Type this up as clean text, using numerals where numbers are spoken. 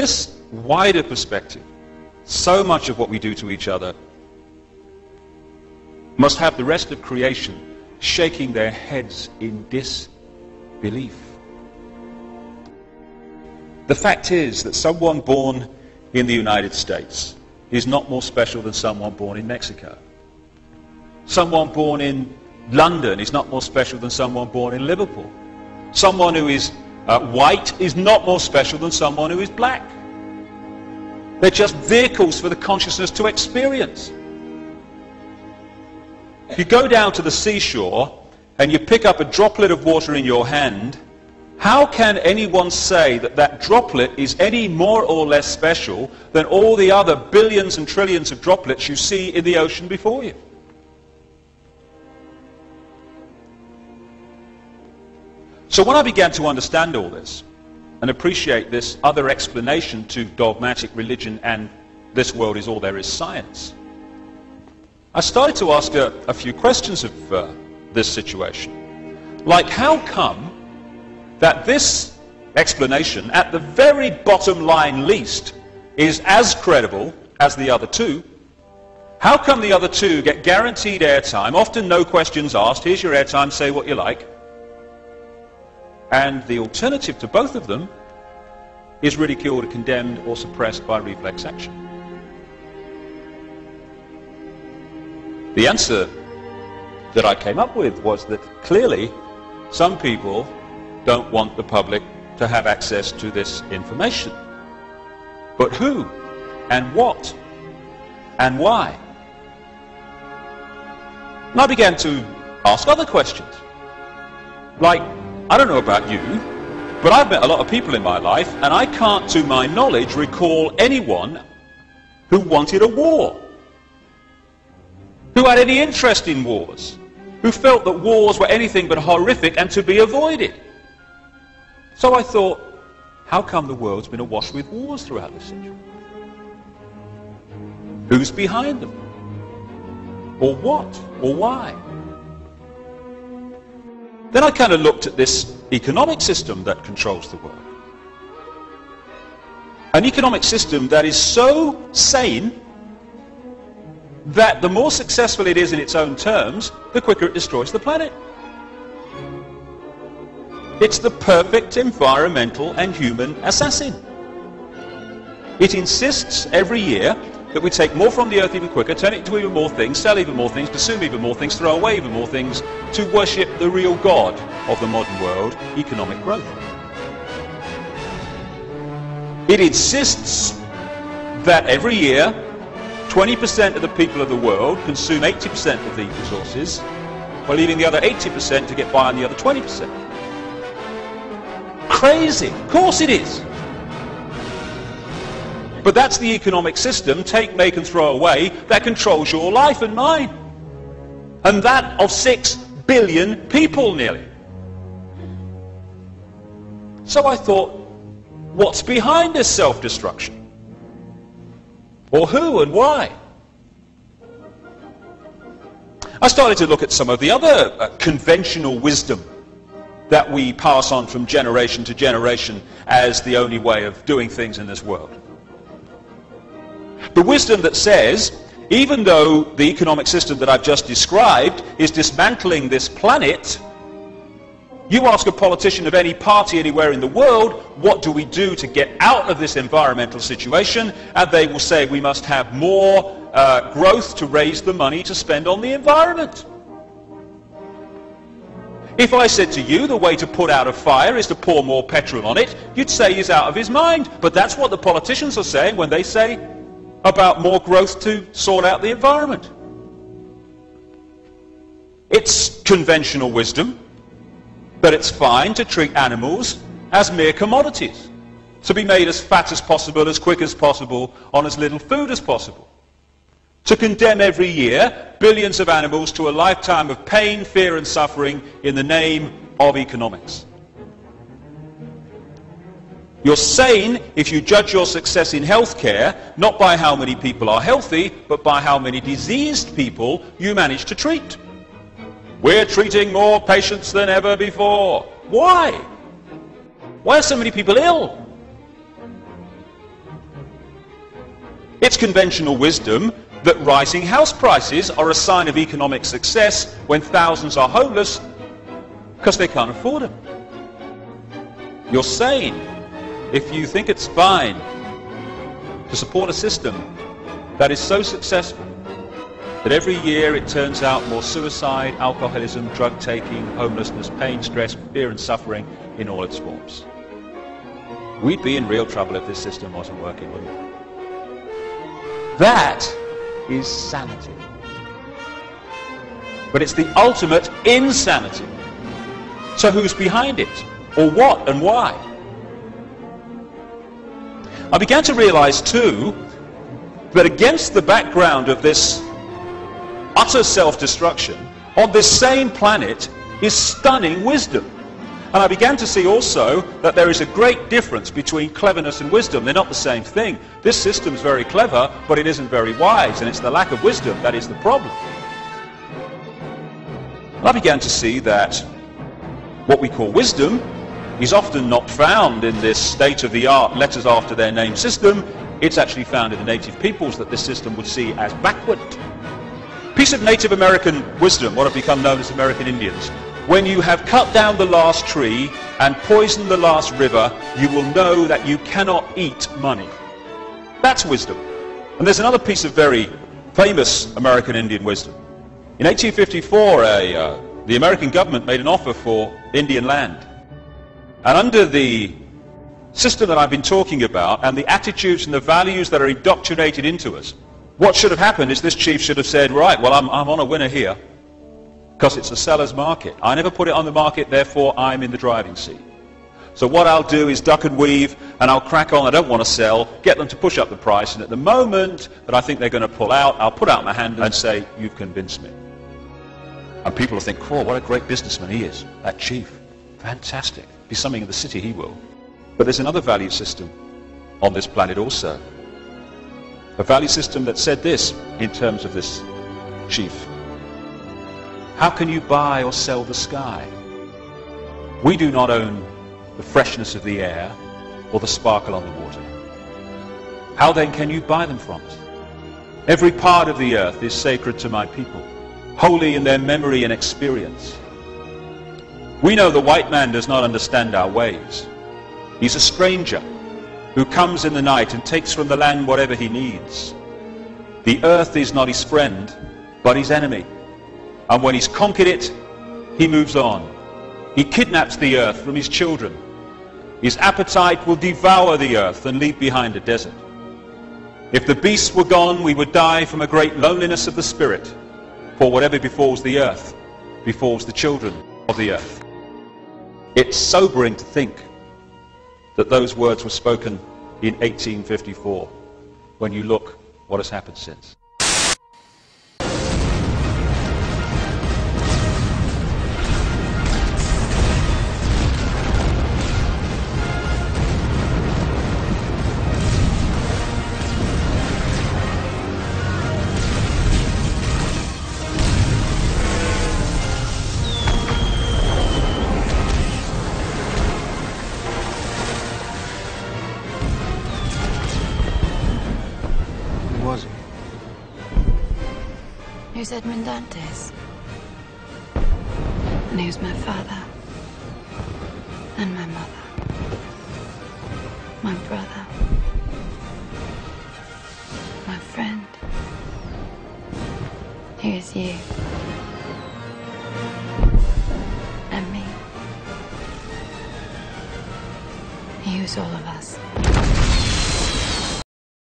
this wider perspective, so much of what we do to each other must have the rest of creation shaking their heads in disbelief. The fact is that someone born in the United States is not more special than someone born in Mexico. Someone born in London is not more special than someone born in Liverpool. Someone who is white is not more special than someone who is black. They're just vehicles for the consciousness to experience. If you go down to the seashore and you pick up a droplet of water in your hand, how can anyone say that that droplet is any more or less special than all the other billions and trillions of droplets you see in the ocean before you? So when I began to understand all this and appreciate this other explanation to dogmatic religion and this world is all there is science, I started to ask a few questions of this situation. Like, how come that this explanation, at the very bottom line least, is as credible as the other two? How come the other two get guaranteed airtime, often no questions asked, here's your airtime, say what you like, and the alternative to both of them is ridiculed, condemned, or suppressed by reflex action? The answer that I came up with was that clearly some people don't want the public to have access to this information. But who and what and why? And I began to ask other questions. Like, I don't know about you, but I've met a lot of people in my life, and I can't, to my knowledge, recall anyone who wanted a war, who had any interest in wars, who felt that wars were anything but horrific and to be avoided. So I thought, how come the world's been awash with wars throughout the century? Who's behind them? Or what? Or why? Then I kind of looked at this economic system that controls the world. An economic system that is so sane that the more successful it is in its own terms, the quicker it destroys the planet. It's the perfect environmental and human assassin. It insists every year that we take more from the earth even quicker, turn it into even more things, sell even more things, consume even more things, throw away even more things, to worship the real God of the modern world, economic growth. It insists that every year 20% of the people of the world consume 80% of the resources, while leaving the other 80% to get by on the other 20%. Crazy! Of course it is! But that's the economic system, take, make and throw away, that controls your life and mine. And that of 6 billion people nearly. So I thought, what's behind this self-destruction? Or who and why? I started to look at some of the other conventional wisdom that we pass on from generation to generation as the only way of doing things in this world. The wisdom that says, even though the economic system that I've just described is dismantling this planet, you ask a politician of any party anywhere in the world, what do we do to get out of this environmental situation? And they will say we must have more growth to raise the money to spend on the environment. If I said to you the way to put out a fire is to pour more petrol on it, you'd say he's out of his mind. But that's what the politicians are saying when they say about more growth to sort out the environment. It's conventional wisdom that it's fine to treat animals as mere commodities, to be made as fat as possible, as quick as possible, on as little food as possible. To condemn every year billions of animals to a lifetime of pain, fear and suffering in the name of economics. You're sane if you judge your success in healthcare not by how many people are healthy, but by how many diseased people you manage to treat. We're treating more patients than ever before. Why? Why are so many people ill? It's conventional wisdom that rising house prices are a sign of economic success when thousands are homeless because they can't afford them. You're sane if you think it's fine to support a system that is so successful that every year it turns out more suicide, alcoholism, drug taking, homelessness, pain, stress, fear and suffering in all its forms. We'd be in real trouble if this system wasn't working, wouldn't we? That is sanity. But it's the ultimate insanity. So who's behind it? Or what and why? I began to realize too that against the background of this utter self-destruction, on this same planet is stunning wisdom. And I began to see also that there is a great difference between cleverness and wisdom. They're not the same thing. This system's very clever, but it isn't very wise, and it's the lack of wisdom that is the problem. And I began to see that what we call wisdom is often not found in this state-of-the-art letters after their name system. It's actually found in the native peoples that this system would see as backward. Piece of Native American wisdom, what have become known as American Indians. When you have cut down the last tree and poisoned the last river, you will know that you cannot eat money. That's wisdom. And there's another piece of very famous American Indian wisdom. In 1854, the American government made an offer for Indian land. And under the system that I've been talking about, and the attitudes and the values that are indoctrinated into us, what should have happened is this chief should have said, right, well, I'm on a winner here, because it's a seller's market. I never put it on the market, therefore I'm in the driving seat. So what I'll do is duck and weave, and I'll crack on. I don't want to sell, get them to push up the price, and at the moment that I think they're going to pull out, I'll put out my hand and say, you've convinced me. And people will think, oh, what a great businessman he is, that chief. Fantastic. Be something in the city, he will. But there's another value system on this planet also. A value system that said this in terms of this chief. How can you buy or sell the sky? We do not own the freshness of the air or the sparkle on the water. How then can you buy them from us? Every part of the earth is sacred to my people, holy in their memory and experience. We know the white man does not understand our ways. He's a stranger who comes in the night and takes from the land whatever he needs. The earth is not his friend, but his enemy. And when he's conquered it, he moves on. He kidnaps the earth from his children. His appetite will devour the earth and leave behind a desert. If the beasts were gone, we would die from a great loneliness of the spirit. For whatever befalls the earth, befalls the children of the earth. It's sobering to think that those words were spoken in 1854, when you look what has happened since. Who's Edmund Dantes? And who's my father? And my mother? My brother? My friend? Who is you? And me? Who's all of us?